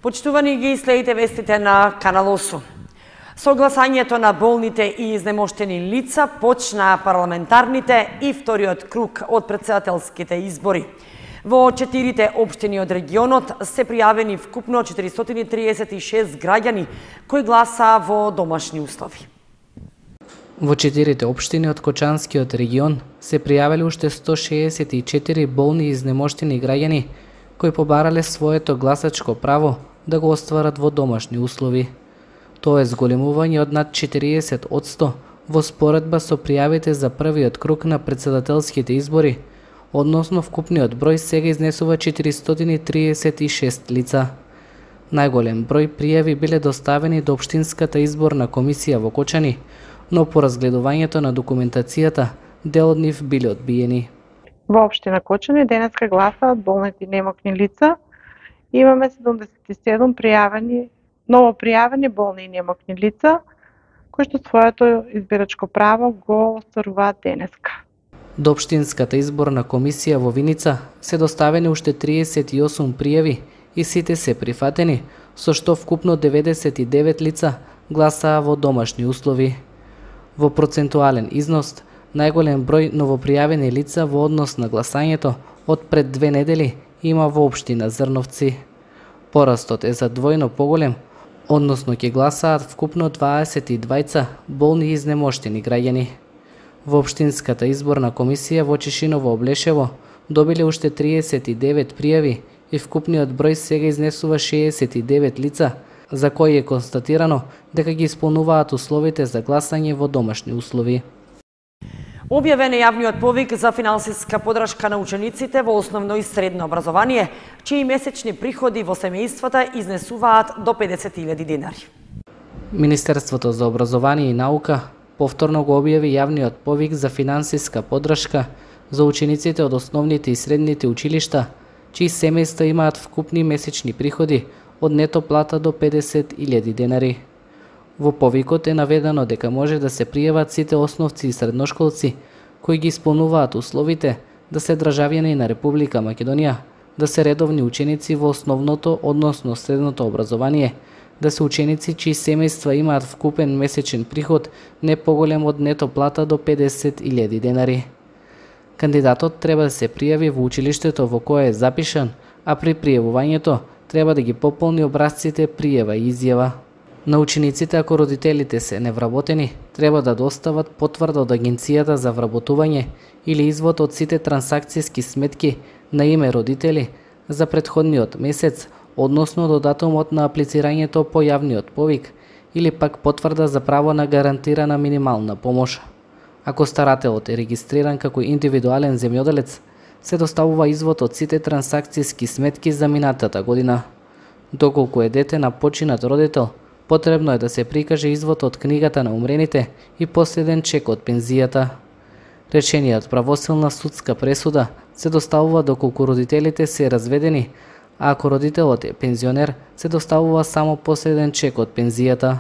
Почитувани ги следите вестите на Канал 8. Со гласањето на болните и изнемоштени лица почна парламентарните и вториот круг од претседателските избори. Во 4 општини од регионот се пријавени вкупно 436 граѓани кои гласаа во домашни услови. Во 4 општини од Кочанскиот регион се пријавиле уште 164 болни и изнемоштени граѓани кои побарале своето гласачко право да го остварат во домашни услови. Тоа е зголемување од над 40% во споредба со пријавите за првиот круг на претседателските избори, односно вкупниот број сега изнесува 436 лица. Најголем број пријави биле доставени до Општинската изборна комисија во Кочани, но по разгледувањето на документацијата, дел од нив биле одбиени. Во општина Кочани денеска гласаат болните и немокни лица. Имаме 77 новопријавени болни и немокни лица, кои што своето избирачко право го остваруваат денеска. До Општинската изборна комисија во Виница се доставени уште 38 пријави и сите се прифатени, со што вкупно 99 лица гласаа во домашни услови. Во процентуален износ, најголем број новопријавени лица во однос на гласањето од пред 2 недели има во општина Зрновци. Порастот е за двојно поголем, односно ќе гласаат вкупно 22 болни и изнемоштени граѓани. Во Општинската изборна комисија во Чешиново Облешево добиле уште 39 пријави и вкупниот број сега изнесува 69 лица, за кои е констатирано дека ги исполнуваат условите за гласање во домашни услови. Објавен е јавниот повик за финансиска подршка на учениците во основно и средно образование, чии месечни приходи во семејствата изнесуваат до 50.000 денари. Министерството за образование и наука повторно го објави јавниот повик за финансиска подршка за учениците од основните и средните училишта, чии семејства имаат вкупни месечни приходи од нето плата до 50.000 денари. Во повикот е наведено дека може да се пријават сите основци и средношколци кои ги исполнуваат условите да се државјани на Република Македонија, да се редовни ученици во основното, односно средното образование, да се ученици чии семејства имаат вкупен месечен приход не поголем од нето плата до 50.000 денари. Кандидатот треба да се пријави во училиштето во кое е запишан, а при пријавувањето треба да ги пополни образците пријава и изјава. На учениците, ако родителите се невработени, треба да достават потврда од Агенцијата за вработување или извод од сите трансакцијски сметки на име родители за претходниот месец, односно до датумот на аплицирањето по јавниот повик, или пак потврда за право на гарантирана минимална помош. Ако старателот е регистриран како индивидуален земјоделец, се доставува извод од сите трансакцијски сметки за минатата година. Доколку е дете на починат родител, потребно е да се прикаже извод од книгата на умрените и последен чек од пензијата. Решениот правосилна судска пресуда се доставува доколку родителите се разведени, а ако родителот е пензионер, се доставува само последен чек од пензијата.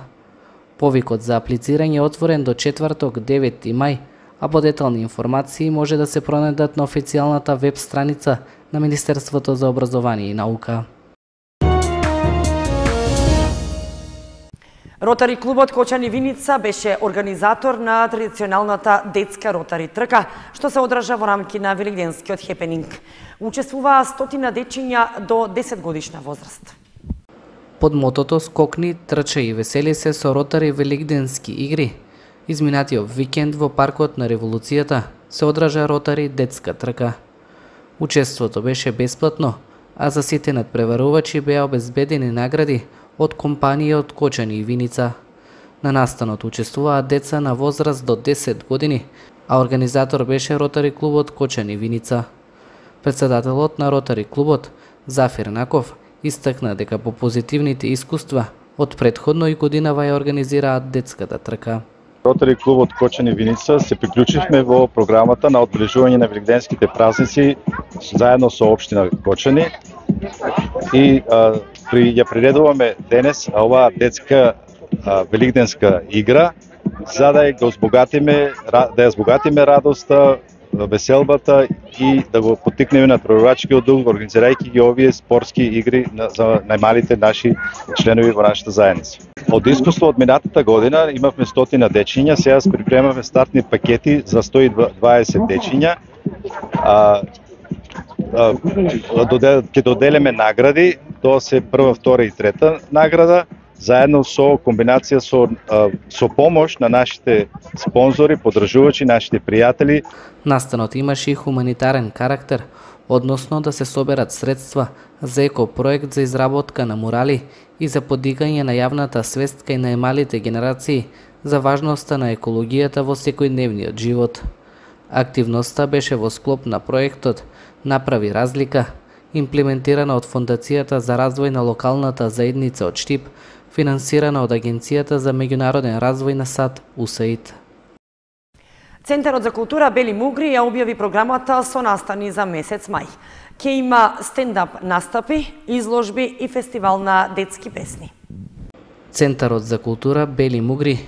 Повикот за аплицирање е отворен до четврток 9 мај, а подетални информации може да се пронајдат на официјалната веб страница на Министерството за образование и наука. Ротари клубот Кочани Виница беше организатор на традиционалната детска ротари трка, што се одржа во рамки на велигденскиот хепенинг. Учествуваа 100 дечиња до 10 годишна возраст. Под мотото "Скокни, трчај и весели се" со ротари велигденски игри, изминатиот викенд во паркот на Револуцијата се одржа ротари детска трка. Учеството беше бесплатно, а за сите надпреварувачи беа обезбедени награди од компанија од Кочани и Виница. На настанот учествуваат деца на возраст до 10 години, а организатор беше ротари клубот Кочани Виница. Председателот на ротари клубот, Зафир Наков, истакна дека по позитивните искуства од претходно и годинава ја организираат детската трка. Ротари клубот Кочани Виница се приклучивме во програмата на одбележување на велигденските празници заедно со општина Кочани и ја приредуваме денес оваа детска велигденска игра за да ја збогатиме радоста веселбата и да го поттикнеме на прорачкиот дух, организирајќи ги овие спортски игри за најмалите наши членови во нашата заедница. Од искуство од минатата година имавме 100 дечиња, сега припремаме стартни пакети за 120 дечиња. Ќе доделиме награди, тоа се прва, втора и трета награда, заедно со комбинација со помош на нашите спонзори, подржувачи, нашите пријатели. Настанот имаше и хуманитарен карактер, односно да се соберат средства за екопроект за изработка на мурали и за подигање на јавната свест кај најмалите генерации за важноста на екологијата во секојдневниот живот. Активноста беше во склоп на проектот Направи разлика, имплементирана од Фондацијата за развој на локалната заедница од Штип, финансирана од Агенцијата за меѓународен развој на САД, УСАИД. Центарот за култура Бели Мугри ја објави програмата со настани за месец мај. Ке има стендап настапи, изложби и фестивал на детски песни. Центарот за култура Бели Мугри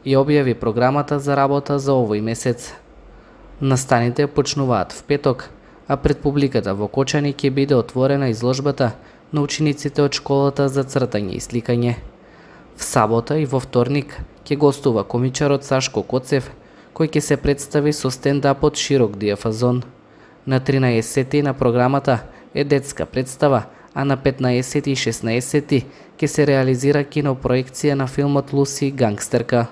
ја објави програмата за работа за овој месец. Настаните почнуваат в петок, а пред публиката во Кочани ќе биде отворена изложбата на учениците од школата за цртање и сликање. В сабота и во вторник ќе гостува комичарот Сашко Коцев, кој ќе се представи со стендапот Широк дијафазон. На 13 на програмата е детска представа, а на 15 и 16 ќе се реализира кинопроекција на филмот Луси Гангстерка.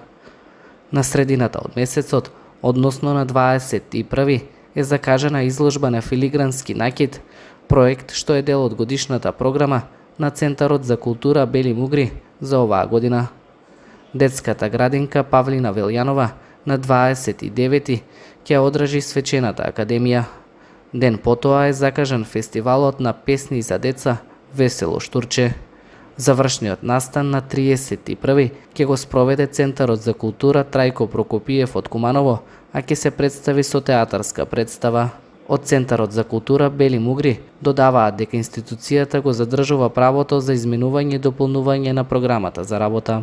На средината од месецот, односно на 21 е закажана изложба на филигрански накид, проект што е дел од годишната програма на Центарот за култура Бели Мугри за оваа година. Детската градинка Павлина Велјанова на 29 ќе одржи Свечената академија. Ден потоа е закажан фестивалот на песни за деца Весело штурче. Завршниот настан на 31 ќе го спроведе Центарот за култура Трајко Прокопиев од Куманово, а ќе се представи со театарска представа. Од Центарот за култура Бели Мугри додаваат дека институцијата го задржува правото за изменување и дополнување на програмата за работа.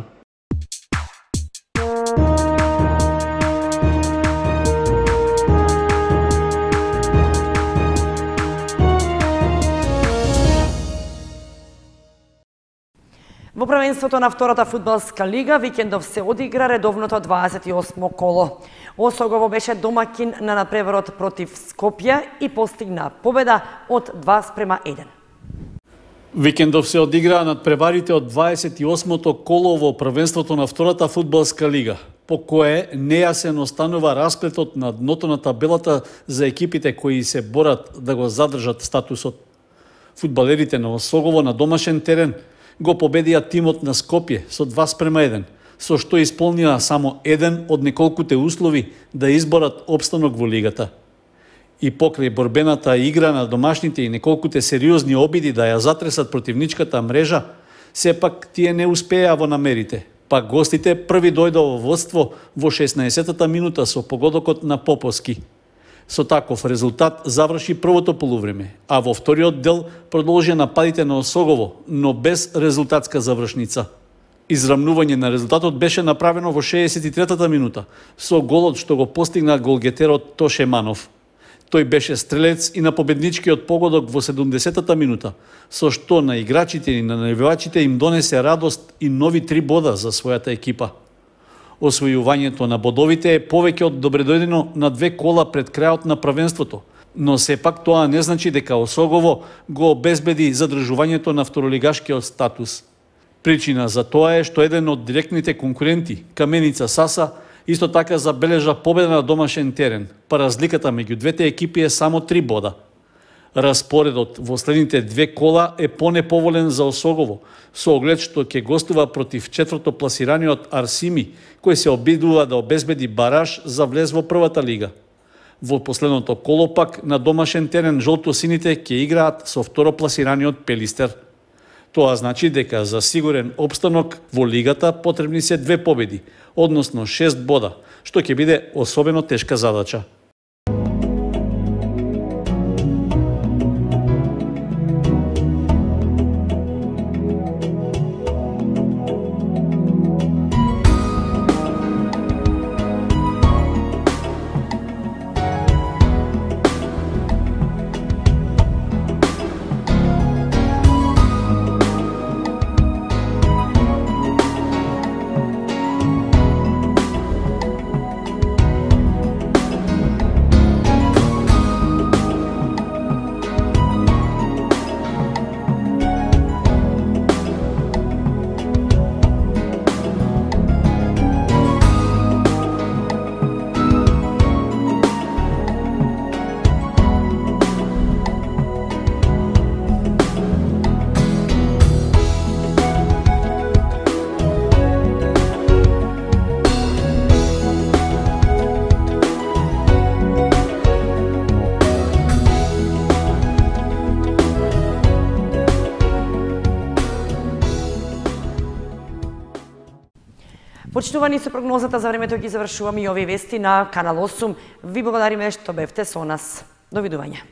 Во првенството на втората фудбалска лига викендов се одигра редовното 28 коло. Осогово беше домакин на надпреварот против Скопје и постигна победа од 2:1. Викендов се одиграа надпреварите од 28-то коло во првенството на втората фудбалска лига, по кое нејасен останува расплетот на дното на табелата за екипите кои се борат да го задржат статусот. Фудбалерите на Осогово на домашен терен го победија тимот на Скопје со 2:1, со што исполнија само еден од неколкуте услови да изборат опстанок во лигата. И покрај борбената игра на домашните и неколкуте сериозни обиди да ја затресат противничката мрежа, сепак тие не успеа во намерите. Па гостите први дојдо во водство во 16-та минута со погодокот на Поповски. Со таков резултат заврши првото полувреме, а во вториот дел продолжија нападите на Осогово, но без резултатска завршница. Израмнување на резултатот беше направено во 63-та минута, со голот што го постигна голгетерот Тоше Манов. Тој беше стрелец и на победничкиот погодок во 70-та минута, со што на играчите и на навивачите им донесе радост и нови 3 бода за својата екипа. Освојувањето на бодовите е повеќе од добредојдено на 2 кола пред крајот на првенството, но сепак тоа не значи дека Осогово го обезбеди задржувањето на второлигашкиот статус. Причина за тоа е што еден од директните конкуренти, Каменица Саса, исто така забележа победа на домашен терен, па разликата меѓу двете екипи е само 3 бода. Распоредот во следните 2 кола е понеповолен за Осогово, со оглед што ќе гостува против четврто пласираниот Арсими, кој се обидува да обезбеди бараж за влез во првата лига. Во последното коло пак на домашен терен жолто-сините ќе играат со второпласираниот Пелистер. Тоа значи дека за сигурен опстанок во лигата потребни се 2 победи, односно 6 бода, што ќе биде особено тешка задача. Почнувани со прогнозата за времето ги завршуваме и овие вести на Канал 8. Ви благодариме што бевте со нас. Довидување.